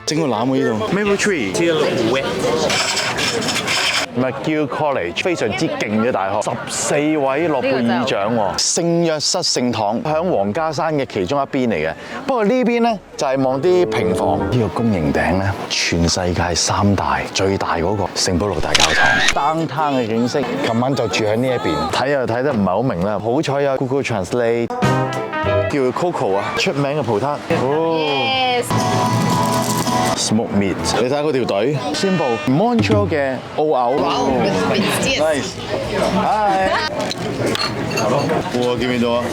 整個攬喺呢度。Maple Tree。McGill College 非常之勁嘅大學，14位諾貝爾獎喎。聖約瑟聖堂響皇家山嘅其中一邊嚟嘅，不過呢邊咧就係望啲平房。呢個公營頂咧，全世界3大最大嗰個聖保祿大教堂。Downtown 嘅景色，琴晚就住喺呢一邊，睇又睇得唔係好明啦。好彩有 Google Translate， 叫 Coco 啊，出名嘅葡撻。Smoke meat， 你睇下嗰條隊，宣布 Montreal 嘅澳牛。Nice， Hi， 哇，見唔見到啊？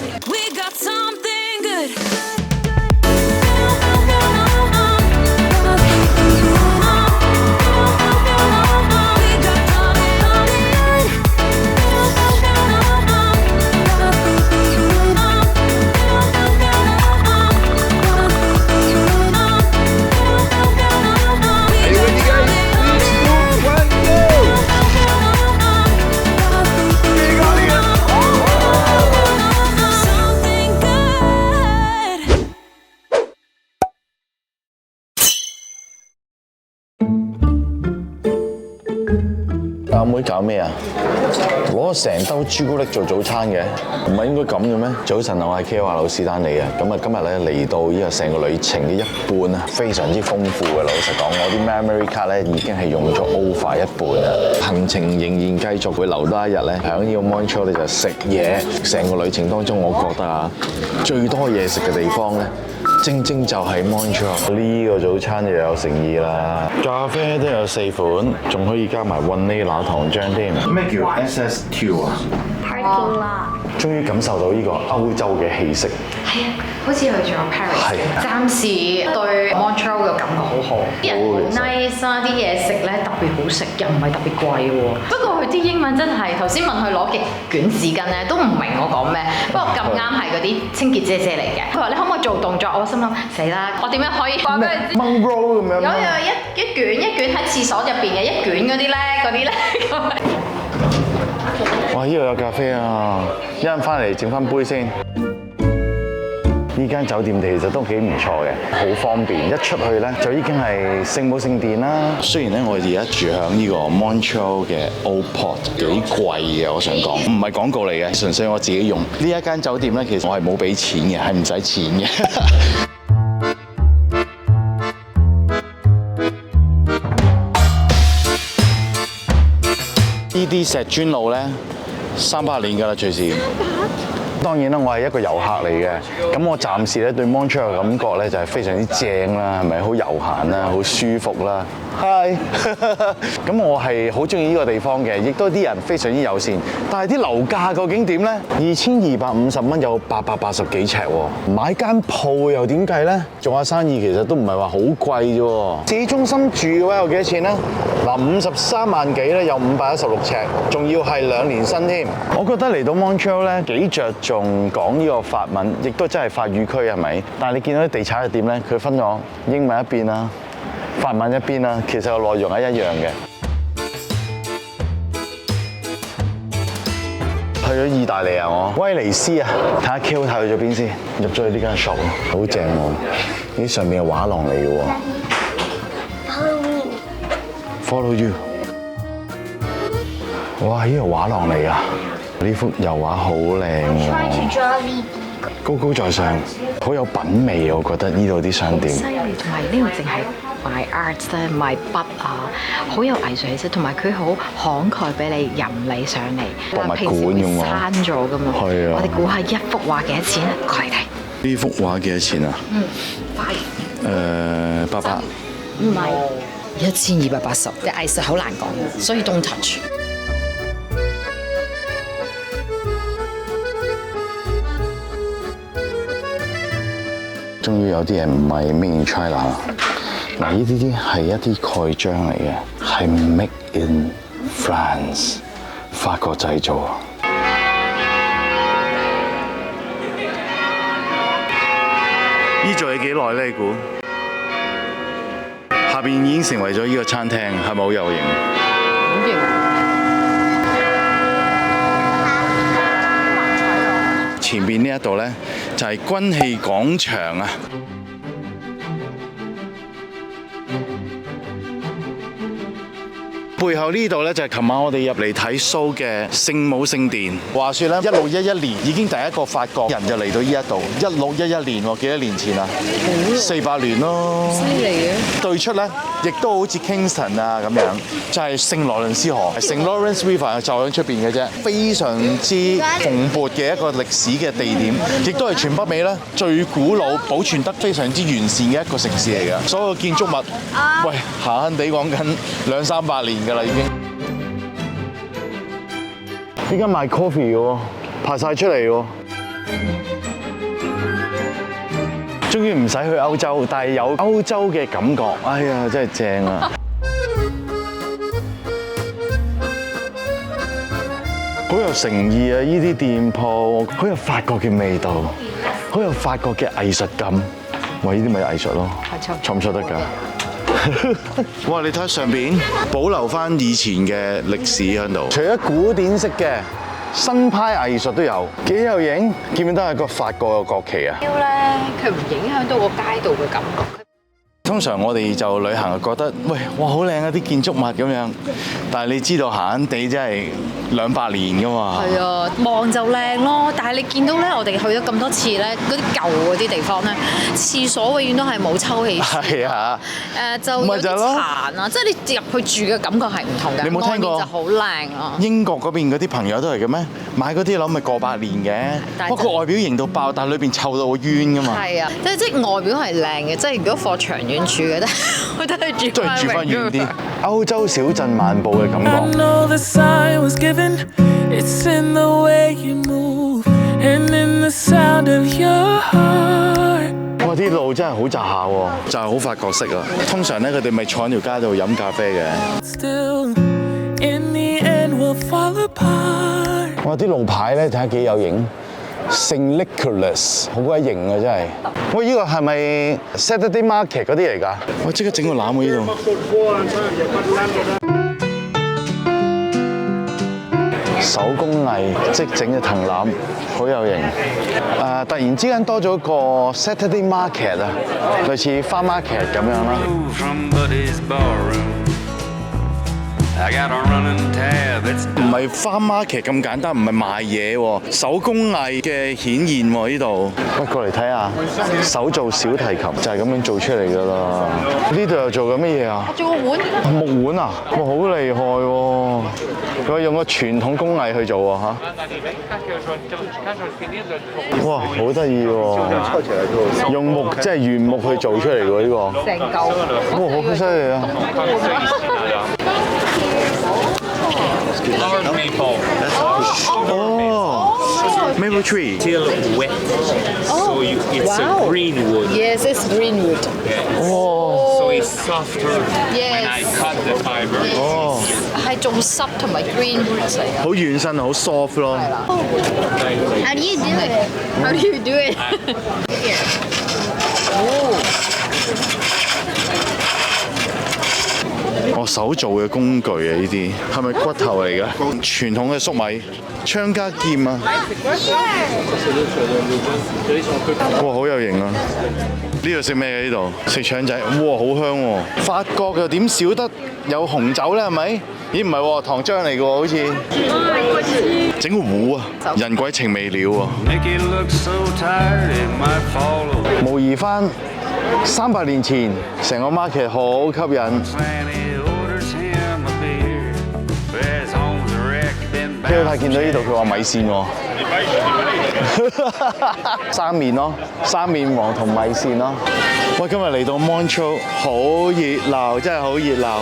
阿妹搞咩啊？攞成兜朱古力做早餐嘅，唔係應該咁嘅咩？早晨，我係 K 華老師丹嚟嘅。咁啊，今日咧嚟到呢個成個旅程嘅一半啊，非常之豐富嘅。老實講，我啲 memory card 咧已經係用咗 over 一半啦。行程仍然繼續，會留多一日咧，喺呢個 Montreal 咧就食嘢。成個旅程當中，我覺得啊，最多嘢食嘅地方咧，正正就係 Montreal。呢個早餐又有誠意啦，咖啡都有4款，仲可以加埋雲呢拿糖漿添。咩叫 SS2 啊？ parking lot。終於感受到呢個歐洲嘅氣息。係啊，好似去咗 Paris。暫時對 Montreal 嘅感覺好好，啲人好 nice 啊，啲嘢食咧特別好食，又唔係特別貴喎。不過佢啲英文真係頭先問佢攞幾卷紙巾咧，都唔明我講咩。不過咁啱係嗰啲清潔姐姐嚟嘅，佢話你可唔可以做動作？我心諗死啦，我點樣可以話俾佢知？掹 roll 咁樣。有一卷喺廁所入邊嘅一卷嗰啲咧。哇！呢度有咖啡啊，一陣翻嚟整翻杯先。呢間酒店其實都幾唔錯嘅，好方便。一出去咧就已經係聖母聖殿啦。雖然咧我哋而家住響呢個 Montreal 嘅 Old Port， 幾貴嘅，我想講，唔係廣告嚟嘅，純粹我自己用。呢一間酒店咧，其實我係冇俾錢嘅，係唔使錢嘅。呢啲石磚路咧，300年㗎啦，隨時。當然啦，我係一個遊客嚟嘅，咁我暫時咧對 Montreal 嘅感覺咧就係非常之正啦，係咪？好悠閒啦，好舒服啦。Hi， 咁我係好中意呢個地方嘅，亦都啲人非常之友善。但係啲樓價究竟點咧？2250蚊有880幾尺喎，買間鋪又點計咧？做下生意其實都唔係話好貴啫喎。市中心住嘅話有幾多錢咧？嗱，53萬幾咧，有516尺，仲要係2年新添。我覺得嚟到 Montreal 咧幾着重講呢個法文，亦都真係法語區係咪？但係你見到啲地產嘅店咧，佢分咗英文一邊啦，法文一邊啦，其實個內容係一樣嘅。去咗意大利啊我，威尼斯啊，睇下 Q 睇去咗邊先，入咗去呢間 shop， 好正喎，呢上面係畫廊嚟嘅喎。Follow you。哇！呢個畫廊嚟㗎，呢幅油畫好靚喎，高高在上，好有品味啊！我覺得呢度啲商店。犀利，同埋呢度淨係賣 art 咧，賣筆啊，好有藝術氣質，同埋佢好慷慨俾你任你上嚟。博物館咁喎。閂咗㗎嘛。係啊。我哋估下一幅畫幾多錢啊？過嚟睇。呢幅畫幾多錢啊？800。唔係。1280，嘅藝術好難講，所以 don't touch。終於有啲嘢唔係 Made in China 啦。嗱，呢啲係一啲蓋章嚟嘅，係 Made in France， 法國製造。呢做嘢幾耐咧？你估？下邊已經成為咗呢個餐廳，係咪好有型？好型！前邊呢一度咧就係軍器廣場啊！背後呢度咧就係琴晚我哋入嚟睇 show 嘅聖母聖殿。話說咧，1611年已經第一個法國人就嚟到呢一度。1611年喎，幾多年前啊？400年咯。犀利嘅。對出咧，亦都好似 Kingston 啊咁樣，就係聖羅倫斯河，聖 Lawrence River 就喺出邊嘅啫，非常之蓬勃嘅一個歷史嘅地點，亦都係全北美咧最古老、保存得非常之完善嘅一個城市嚟嘅。所有建築物，喂，閒閒地講緊200-300年㗎啦已經。依家賣 coffee 嘅喎，排晒出嚟喎。終於唔使去歐洲，但係有歐洲嘅感覺。哎呀，真係正啊！好有誠意啊！呢啲店鋪好有法國嘅味道，好有法國嘅藝術感。哇！呢啲咪藝術咯，錯唔錯得㗎？哇！你睇下上邊保留翻以前嘅歷史喺度，除咗古典式嘅。新派藝術都有，幾有型，見唔見到係個法國嘅國旗啊？咧，佢唔影響到個街道嘅感覺。通常我哋就旅行覺得，喂，哇，好靚啊啲建築物咁樣，但係你知道閒閒地真係200年㗎嘛。係啊，望就靚咯，但係你見到咧，我哋去咗咁多次咧，嗰啲舊嗰啲地方咧，廁所永遠都係冇抽氣扇。係啊。就有啲殘啊，即係你入去住嘅感覺係唔同嘅。你冇聽過？就好靚啊！英國嗰邊嗰啲朋友都係嘅咩？買嗰啲樓咪過百年嘅，不過外表型到爆，但係裏邊臭到冤㗎嘛。係啊，即係外表係靚嘅，即係如果放長遠住嘅咧，我都係住翻遠啲。歐洲小鎮漫步嘅感覺。哇！啲路真係好窄下喎，就係好法國式啊。通常咧，佢哋咪坐喺條街度飲咖啡嘅。哇！啲路牌咧睇下幾有型。聖 Nicholas 好鬼型啊！真係，喂，呢個係咪 Saturday Market 嗰啲嚟㗎？我即刻整個籃喎呢度。手工藝即整嘅藤籃，好有型。突然之間多咗個 Saturday Market 啊，類似花 market 咁樣啦。唔係花 market 咁簡單，唔係賣嘢喎，手工藝嘅顯現喎呢度。喂，過嚟睇下，手做小提琴就係咁樣做出嚟㗎啦。呢度又做緊乜嘢啊？做個碗。木碗啊！哇，好厲害喎！佢用個傳統工藝去做喎嚇。哇，好得意喎！用木即係原木去做出嚟喎呢個。成嚿。哇，好犀利啊！Oh, maple tree. Still wet, so it's a green wood. Yes, it's green wood. Oh. So it's softer when I cut the fiber. 哦，係仲濕同埋 green wood 嚟㗎。好軟身，好 soft 咯。How do you do it? How do you do it? Here. Oh. 我手做嘅工具啊，呢啲係咪骨頭嚟㗎？傳統嘅粟米、槍加劍啊！哇，好有型啊！呢度食咩嘅？呢度食腸仔，哇，好香喎！法國又點少得有紅酒咧？係咪？咦，唔係喎，糖漿嚟嘅喎，好似整個壺啊，人鬼情未了喎！模擬翻300年前成個 market 好吸引。呢度睇見到呢度，佢話米線喎，生麵咯，生麵黃同米線咯。喂，今日嚟到 Montreux 好熱鬧，真係好熱鬧。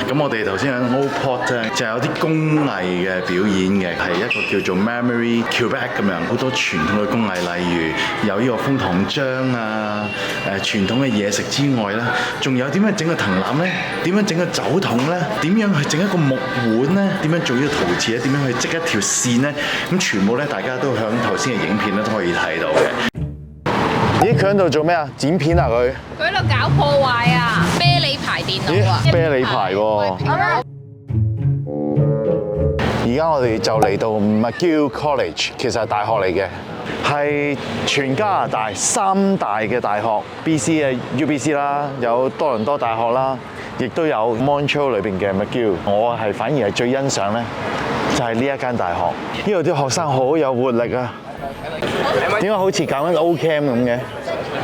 咁我哋頭先喺 Old Port 咧就有啲工藝嘅表演嘅，係一個叫做 Memory Quebec 咁樣，好多傳統嘅工藝，例如有呢個楓糖漿啊，傳統嘅嘢食之外咧，仲有點樣整個藤籃咧？點樣整個酒桶咧？點樣去整一個木碗咧？點樣做呢個陶瓷咧？點樣去織一條線咧？咁全部咧，大家都喺頭先嘅影片咧都可以睇到嘅。咦，佢喺度做咩啊？剪片啊佢？佢喺度搞破壞啊！啤梨牌電腦啊！啤梨牌喎。而家我哋就嚟到 McGill College， 其實係大學嚟嘅，係全加拿大3大嘅大學 ，BC 嘅 UBC 啦，有多倫多大學啦，亦都有 Montreal 裏邊嘅 McGill。我係反而係最欣賞咧，就係呢一間大學，呢度啲學生好有活力啊！點解好似搞緊 O-Camp 咁嘅？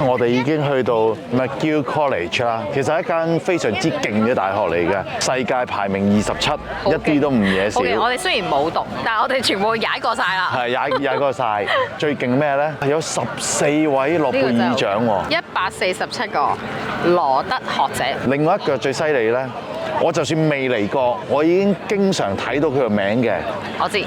我哋已經去到 McGill College 啦，其實係一間非常之勁嘅大學嚟嘅，世界排名27，一啲都唔嘢少。我哋雖然冇讀，但係我哋全部踩過晒啦。係踩過晒，最勁咩咧？有14位諾貝爾獎喎，147個羅德學者。另外一個最犀利咧，我就算未嚟過，我已經經常睇到佢個名嘅。我知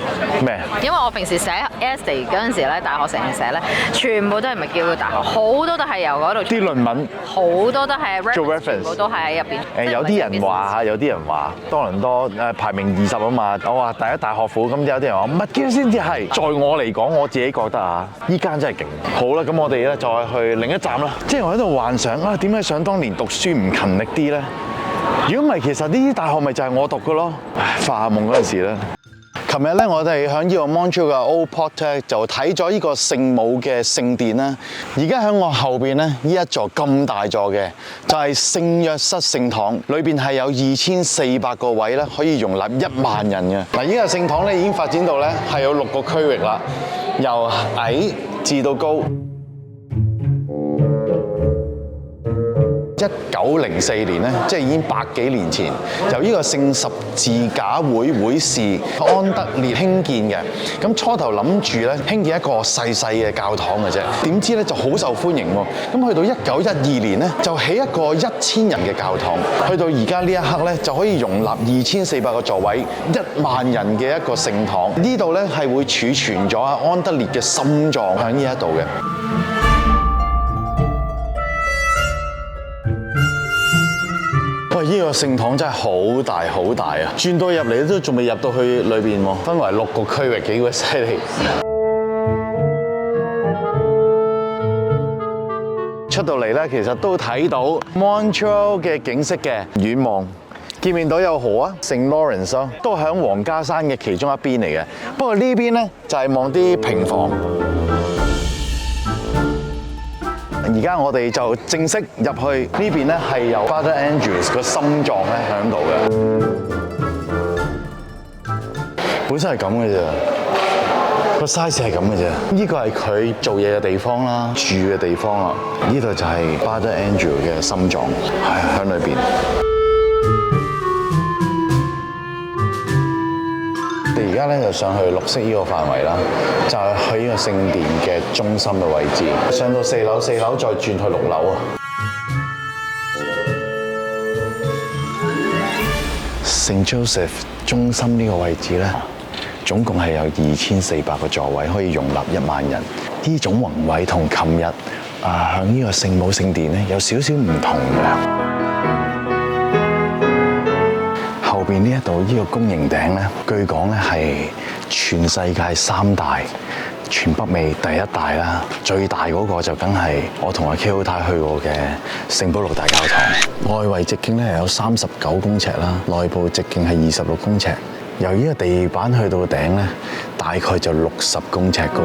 咩？因為我平時寫 essay 嗰陣時咧，大學成日寫咧，全部都係McGill嘅大學，好多都係由嗰度啲論文，好多都係做 reference， 全部都係喺入邊。有啲人話有啲人話多倫多排名20啊嘛，我話第一大學府，咁有啲人話McGill先至係。在我嚟講，我自己覺得啊，依間真係勁。好啦，咁我哋咧再去另一站啦。即係我喺度幻想啊，點解想當年讀書唔勤力啲咧？如果唔係，其實呢啲大學咪就係我讀嘅咯。唉，發下夢嗰陣時咧。琴日咧，我哋喺呢個 Montreal 嘅 Old Port 咧，就睇咗呢個聖母嘅聖殿啦。而家喺我後邊咧，呢一座咁大座嘅，就係聖約瑟聖堂，裏邊係有2400個位咧，可以容納1萬人嘅。嗱，呢個聖堂咧已經發展到咧係有6個區域啦，由矮至到高。1904年咧，即係已經100幾年前，由呢個聖十字架會會士安德烈興建嘅。咁初頭諗住咧興建一個細細嘅教堂嘅啫，點知咧就好受歡迎喎。咁去到1912年咧，就起一個1000人嘅教堂。去到而家呢一刻咧，就可以容納2400個座位、1萬人嘅一個聖堂。呢度咧係會儲存咗安德烈嘅心臟喺呢一度嘅。喂，呢個聖堂真係好大好大啊！轉到入嚟都仲未入到去裏邊喎，分為6個區域，幾鬼犀利。出到嚟咧，其實都睇到 Montreal 嘅景色嘅，遠望見唔見到有河啊？聖 Lawrence 咯，都喺皇家山嘅其中一邊嚟嘅。不過呢邊咧就係望啲平房。而家我哋就正式入去呢邊咧，係有 Father Andrews 個心臟咧喺度嘅。本身係咁嘅啫，個 size 係咁嘅啫。呢個係佢做嘢嘅地方啦，住嘅地方啦。呢度就係 Father Andrew 嘅心臟，係喺裏邊。我哋而家咧就上去綠色呢個範圍啦，就係去呢個聖殿嘅中心嘅位置。上到4樓再轉去6樓啊！聖 Joseph 中心呢個位置咧，總共係有2400個座位，可以容納1萬人。呢種宏偉同琴日響呢個聖母聖殿咧有少少唔同嘅。後邊呢一度呢個公營頂咧，據講咧係全世界3大，全北美第1大啦。最大嗰個就梗係我同阿 Ko 太去過嘅聖保祿大教堂。外圍直徑咧係有39公尺啦，內部直徑係26公尺。由呢個地板去到頂咧，大概就60公尺高。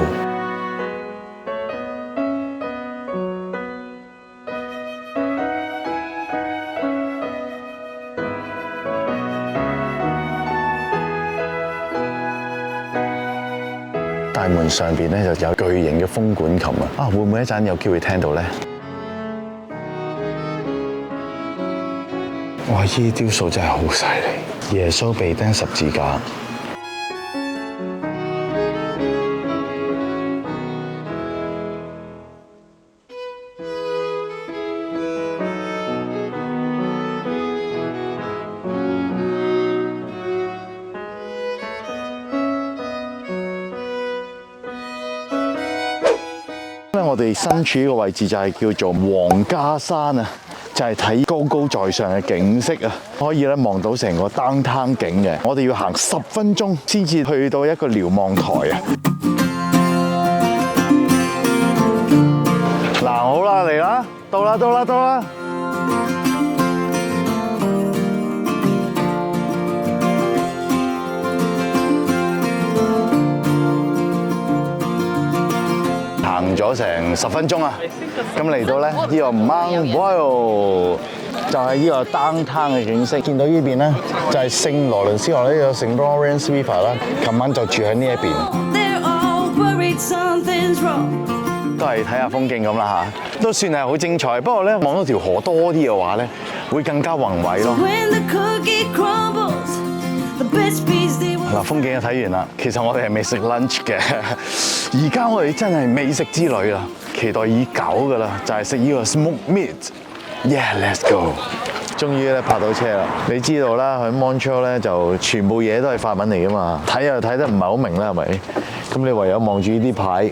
大門上邊咧就有巨型嘅風管琴啊！會唔會一陣有機會聽到咧？哇！呢啲雕塑真係好犀利，耶穌被釘十字架。因為我哋身處呢個位置就係叫做皇家山啊，就係睇高高在上嘅景色啊，可以咧望到成個 downtown 景嘅。我哋要行10分鐘先至去到一個瞭望台啊。嗱，好啦，嚟啦，到啦，到啦，到啦！行咗成10分鐘啊，咁嚟到咧呢個 Mount Royal 就係呢個 downtown 嘅景色。見到呢邊咧就係聖羅倫斯河呢個聖 Lawrence River 啦。琴晚就住喺呢一邊，都係睇下風景咁啦嚇，都算係好精彩。不過咧望到條河多啲嘅話咧，會更加宏偉咯。嗱，風景就睇完啦，其實我哋係未食 lunch 嘅，而家我哋真係美食之旅啦，期待已久㗎啦，就係食呢個 smoke meat。Yeah，let's go！ 終於咧泊到車啦。你知道啦，喺 Montreal 咧就全部嘢都係法文嚟㗎嘛，睇又睇得唔係好明啦，係咪？咁你唯有望住呢啲牌。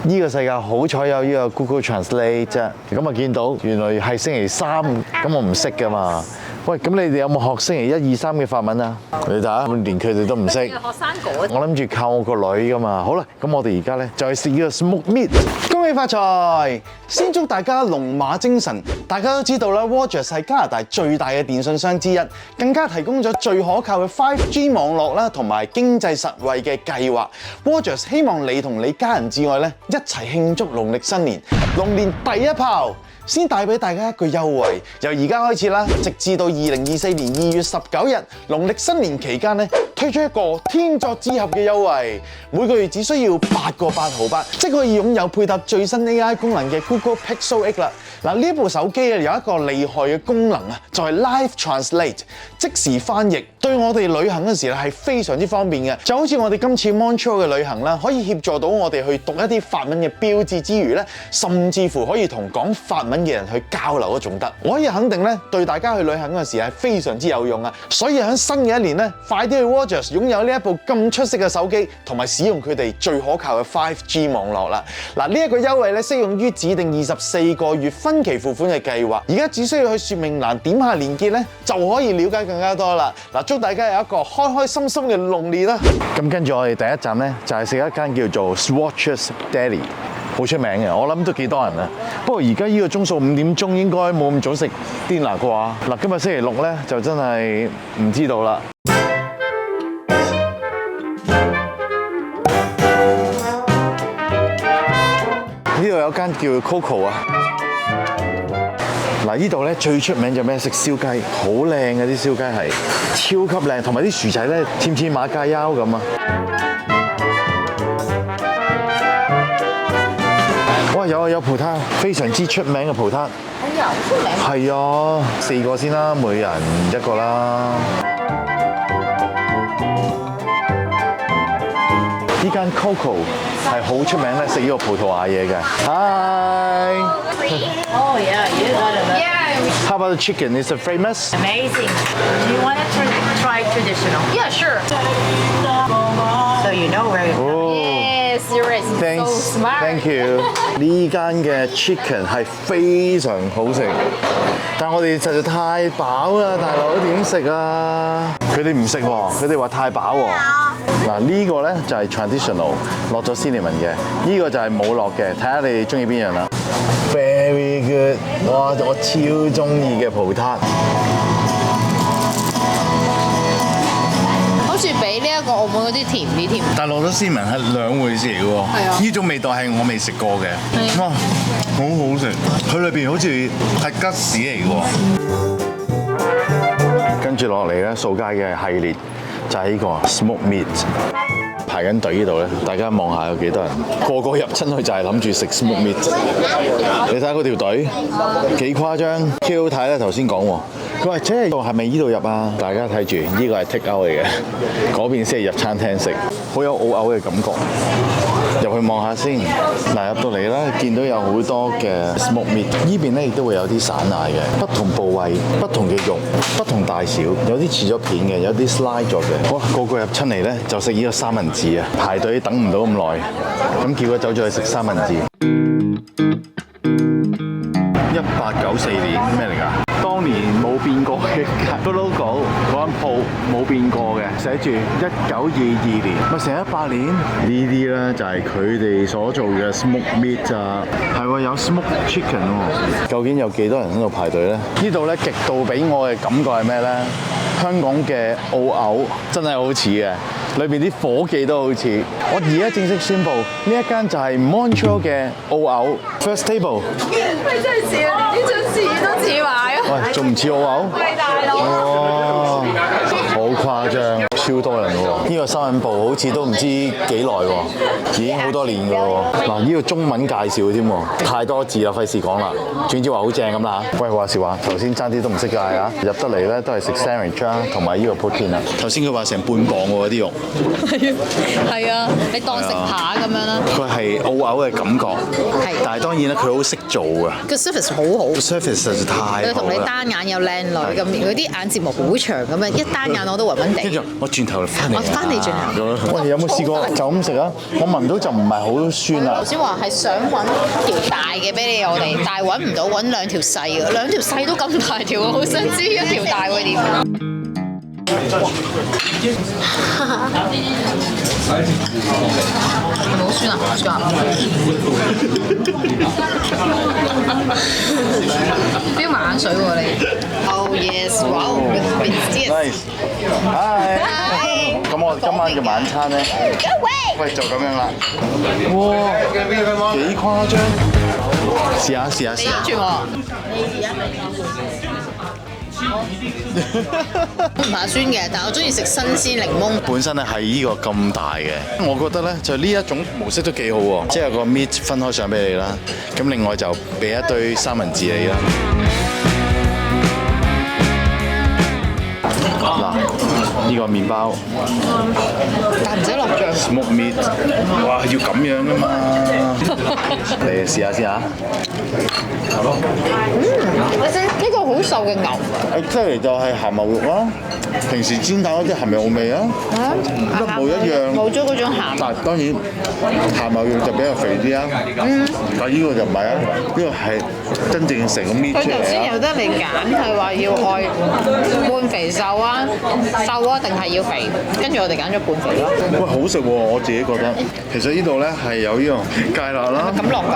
呢個世界好彩有呢個 Google Translate 啫，咁啊見到原來係星期3，咁我唔識㗎嘛。喂，咁你哋有冇學星期1、2、3嘅法文啊？你睇下，連佢哋都唔識。學生哥。我諗住靠我個女㗎嘛。好啦，咁我哋而家咧就係食呢個 smoke meat。恭喜發財！先祝大家龍馬精神。大家都知道啦 ，Rogers 係加拿大最大嘅電信商之一，更加提供咗最可靠嘅 5G 網絡啦，同埋經濟實惠嘅計劃。Rogers 希望你同你家人之外咧一齊慶祝農曆新年，龍年第一炮。先帶俾大家一個優惠，由而家開始啦，直至到2024年2月19日，農曆新年期間咧，推出一個天作之合嘅優惠，每個月只需要8個8毫8，即可以擁有配搭最新 AI 功能嘅 Google Pixel 8啦。嗱，呢部手機啊有一個厲害嘅功能啊，就係 Live Translate 即時翻譯，對我哋旅行嘅時候係非常之方便嘅。就好似我哋今次 Montreal 嘅旅行啦，可以協助到我哋去讀一啲法文嘅標誌之餘咧，甚至乎可以同講法文嘅人去交流都仲得。我可以肯定咧，對大家去旅行嗰陣時係非常之有用啊！所以喺新嘅一年咧，快啲去 Rogers 擁有呢一部咁出色嘅手機，同埋使用佢哋最可靠嘅 5G 網絡啦。嗱，呢一個優惠咧適用於指定24個月分期付款嘅計劃。而家只需要去說明欄點下連結咧，就可以了解更加多啦。嗱，祝大家有一個開開心心嘅龍年啦！咁跟住我哋第一站咧，就係食一間叫做 Swatches Deli。好出名嘅，我諗都幾多人啊。不過而家呢個鐘數5點鐘，應該冇咁早食 dinner 啩。嗱，今日星期6咧，就真係唔知道啦。呢度有間叫 Coco 啊。嗱，呢度咧最出名就咩？食燒雞，好靚嘅啲燒雞係超級靚，同埋啲薯仔咧甜甜馬介休咁啊。哇！有葡撻，非常之出名嘅葡撻。係啊，好出名。係啊，4個先啦，每人1個啦。呢間 Coco 係好出名咧，食呢個葡萄牙嘢嘅。Hi。Oh yeah, you got it. Yeah. How about the chicken? Is it famous? Amazing. Do you want to try traditional? Yeah, sure. So you know where you're Oh. Yes, you're right. So Thanks. smart. Thank you. 呢間嘅 chicken 係非常好食，但我哋實在太飽啦，大佬點食啊？佢哋唔食喎，佢哋話太飽喎。嗱，呢個咧就係 traditional 落咗 cinnamon 嘅，呢個就係冇落嘅，睇下你哋中意邊樣啦。Very good， 哇！我超中意嘅葡撻。好似比呢一個澳門嗰啲甜啲添。但落咗絲紋係兩回事嚟嘅喎，啊呢種味道係我未食過嘅，哇，好好食！佢裏邊好似係吉士嚟嘅喎。跟住落嚟咧，掃街嘅系列就係呢個 smoke meat。排緊隊呢度咧，大家望下有幾多人，個個入親去就係諗住食 smoke meat。你睇下嗰條隊幾誇張 ，Q 太咧頭先講喎，佢話即係係咪呢度入啊？大家睇住，呢個係 take out 嚟嘅，嗰邊先係入餐廳食，好有澳牛嘅感覺。入去望下先，嗱入到嚟咧，見到有好多嘅 smoke meat， 呢邊咧亦都會有啲散奶嘅，不同部位、不同嘅肉、不同大小，有啲切咗片嘅，有啲 slide 咗嘅。哇，個個入親嚟咧就食呢個三文治啊，排隊等唔到咁耐，咁結果走咗去食三文治。1894年咩嚟㗎？當年冇變過嘅個 logo， 嗰間鋪冇變過嘅，寫住1922年，咪成100年。呢啲咧就係佢哋所做嘅 smoke meat 啊，係喎有 smoke chicken 喎。究竟有幾多人喺度排隊咧？呢度咧極度俾我嘅感覺係咩咧？香港嘅澳牛真係好似嘅。裏邊啲伙計都好似，我而家正式宣布，呢一間就係 Montreal 嘅澳牛 First Table。你真係似啊！連呢張紙都似埋啊！喂，仲唔似澳牛？喂，大佬！哇，好誇張，超多人喎！呢個收銀部好似都唔知幾耐喎，已經好多年㗎喎。嗱，呢個中文介紹添喎，太多字啦，費事講啦。總之話好正咁啦。喂，話時話，頭先爭啲都唔識嗌啊！入得嚟咧都係食 sandwich 啦，同埋呢個 poutine 啊。頭先佢話成半磅喎啲肉。係啊，你當食扒咁樣啦。佢係澳牛嘅感覺，但係當然咧，佢好識做㗎。個 surface 好好。個 surface 實在太好啦。佢同你單眼又靚女咁，佢啲眼睫毛好長咁樣，一單眼我都暈暈地。跟住我轉頭翻嚟。我翻嚟轉頭。喂，有冇試過就咁食啊？我聞到就唔係好酸啦。頭先話係想揾條大嘅俾你我哋，但係揾唔到，揾兩條細嘅，兩條細都咁大條，我好想知一條大會點。好酸啊！好酸啊！飆埋眼水喎你。Oh yes! Wow! Nice. Hi. 咁我今晚嘅晚餐咧，喂就咁樣啦。哇，幾誇張！試下試下試下。住我。我唔怕酸嘅，但係我中意食新鮮檸檬。本身咧係呢個咁大嘅，我覺得咧就呢一種模式都幾好喎，即係個 meat 分開上俾你啦，咁另外就俾一堆三文治你啦。嗱，呢個麵包，但唔使落醬。smoke meat，哇，要咁樣噶嘛？嚟試下先嚇。呢個好瘦嘅牛。出嚟就係鹹牛肉啦，平時煎蛋嗰啲鹹牛味啊，一模一樣。冇咗嗰種鹹。但係當然鹹牛肉就比較肥啲啊。但係呢個就唔係啊，呢個係真正成個搣出嚟啊。佢頭先有得你揀，係話要愛半肥瘦啊，瘦啊定係要肥？跟住我哋揀咗半肥咯。喂，好食喎！我自己覺得，其實呢度咧係有呢個芥辣啦，咁落㗎，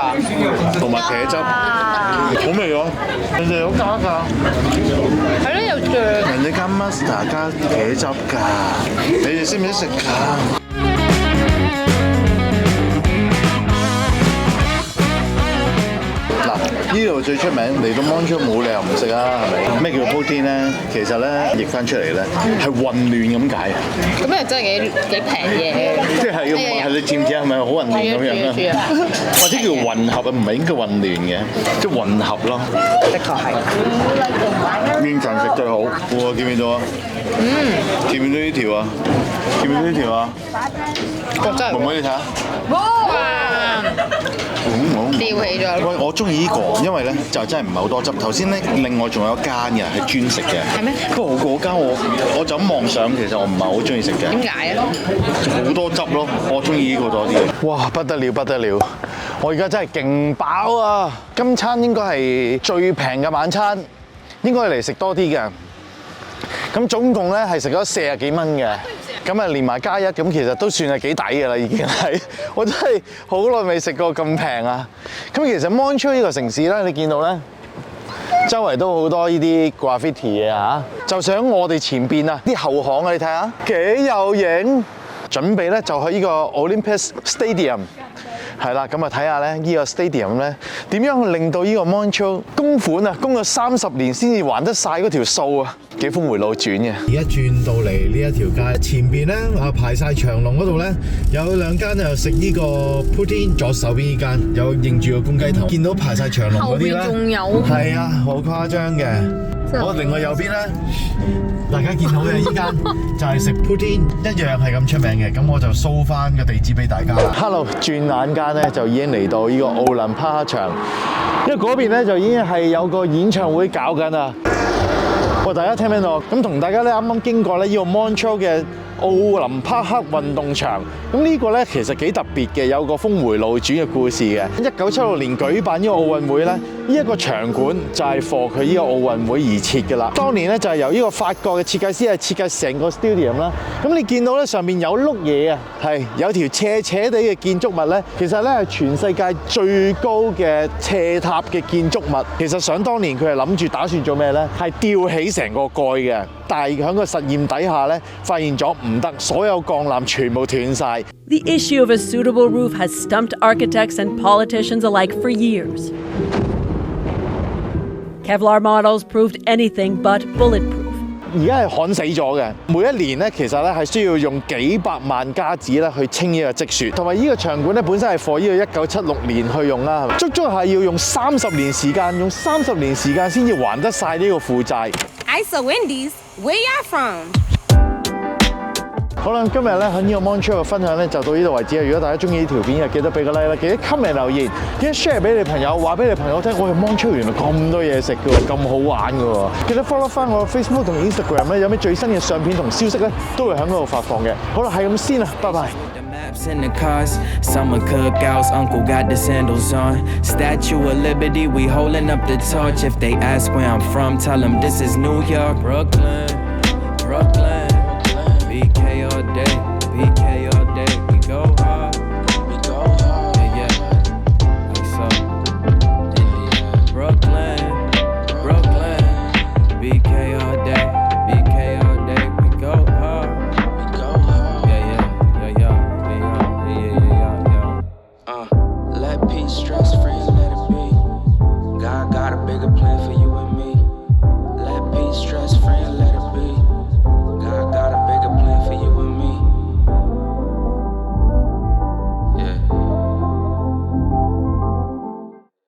同埋茄汁，好味喎！人哋有加㗎。係咯，有醬。人哋加 mustard 加茄汁㗎，你哋識唔識食㗎？呢度最出名嚟到 Montreal 冇理由唔食啊，係咪？咩叫 poutine 咧？其實咧譯翻出嚟咧係混亂咁解。咁又真係幾平嘢。即係你知唔知係咪好混亂咁樣啊？或者叫混合啊，唔係應該混亂嘅，即係混合咯。的確係。邊層食最好？哇！見唔見到啊？見唔見到呢條啊？見唔見到呢條啊？真係。妹妹你睇下。哇！吊起咗。喂，我中意呢個，因為咧就真係唔係好多汁。頭先咧另外仲有一間嘅係專食嘅。係咩？不過嗰間我就咁望上，其實我唔係好中意食嘅。點解啊？好多汁咯，我中意呢個多啲。哇！不得了不得了！我而家真係勁飽啊！今餐應該係最平嘅晚餐，應該嚟食多啲嘅。咁總共咧係食咗40幾蚊嘅。咁啊連埋加一，咁其實都算係幾抵㗎啦，已經係。我真係好耐未食過咁平啊！咁其實 Montreal 呢個城市咧，你見到咧，周圍都好多呢啲 graffiti 嘢嚇。就想我哋前邊啊，啲後巷啊，你睇下幾有型。準備咧就去呢個 Olympic Stadium。係啦，咁啊睇下咧呢個 stadium 咧點樣令到呢個 Montreal 供款啊，供咗30年先至還得晒嗰條數啊，幾峰迴路轉嘅。而家轉到嚟呢一條街前邊咧排晒長龍嗰度咧，有兩間就食呢個 poutine， 左手邊呢間有認住個公雞頭，見到排晒長龍嗰啲咧，後邊仲有。係啊，好誇張嘅。好，另外右邊咧，大家見到嘅呢間就係食 poutine， 一樣係咁出名嘅。咁我就掃翻個地址俾大家啦。Hello， 轉眼間咧就已經嚟到呢個奧林匹克場，因為嗰邊咧就已經係有個演唱會搞緊啦。喂，大家聽唔聽到？咁同大家咧啱啱經過咧呢個 Montreal 嘅奧林匹克運動場。咁呢個咧其實幾特別嘅，有個峰迴路轉嘅故事嘅。1976年舉辦呢個奧運會咧，呢一個場館就係 for 佢呢個奧運會而設嘅啦。當年咧就係由呢個法國嘅設計師係設計成個 stadium 啦。咁你見到咧上面有碌嘢啊，係有條斜斜地嘅建築物咧，其實咧係全世界最高嘅斜塔嘅建築物。其實想當年佢係諗住打算做咩咧？係吊起成個蓋嘅，但係喺個實驗底下咧，發現咗唔得，所有鋼纜全部斷晒。The issue of a suitable roof has stumped architects and politicians alike for years. Kevlar models proved anything but bulletproof. 而家係焊死咗嘅，每一年咧其實咧係需要用幾百萬加紙咧去清呢個積雪，同埋呢個場館咧本身係 for 呢個1976年去用啦，足足係要用30年時間，用30年時間先至還得晒呢個負債。Isa Wendy's, where y'all from? 好啦，今日咧喺呢個 Montreal 嘅分享咧就到呢度為止。如果大家中意呢條片嘅，記得俾個 like 啦，記得 comment 留言，記得 share 俾你朋友，話俾你朋友聽。我哋 Montreal 原來咁多嘢食嘅喎，咁好玩嘅喎。記得 follow 翻我 Facebook 同 Instagram 咧，有咩最新嘅相片同消息咧，都會喺嗰度發放嘅。好啦，係咁先啦，拜拜。In the cars, summer cookouts, uncle got the sandals on. Statue of Liberty, we holding up the torch. If they ask where I'm from, tell them this is New York, Brooklyn.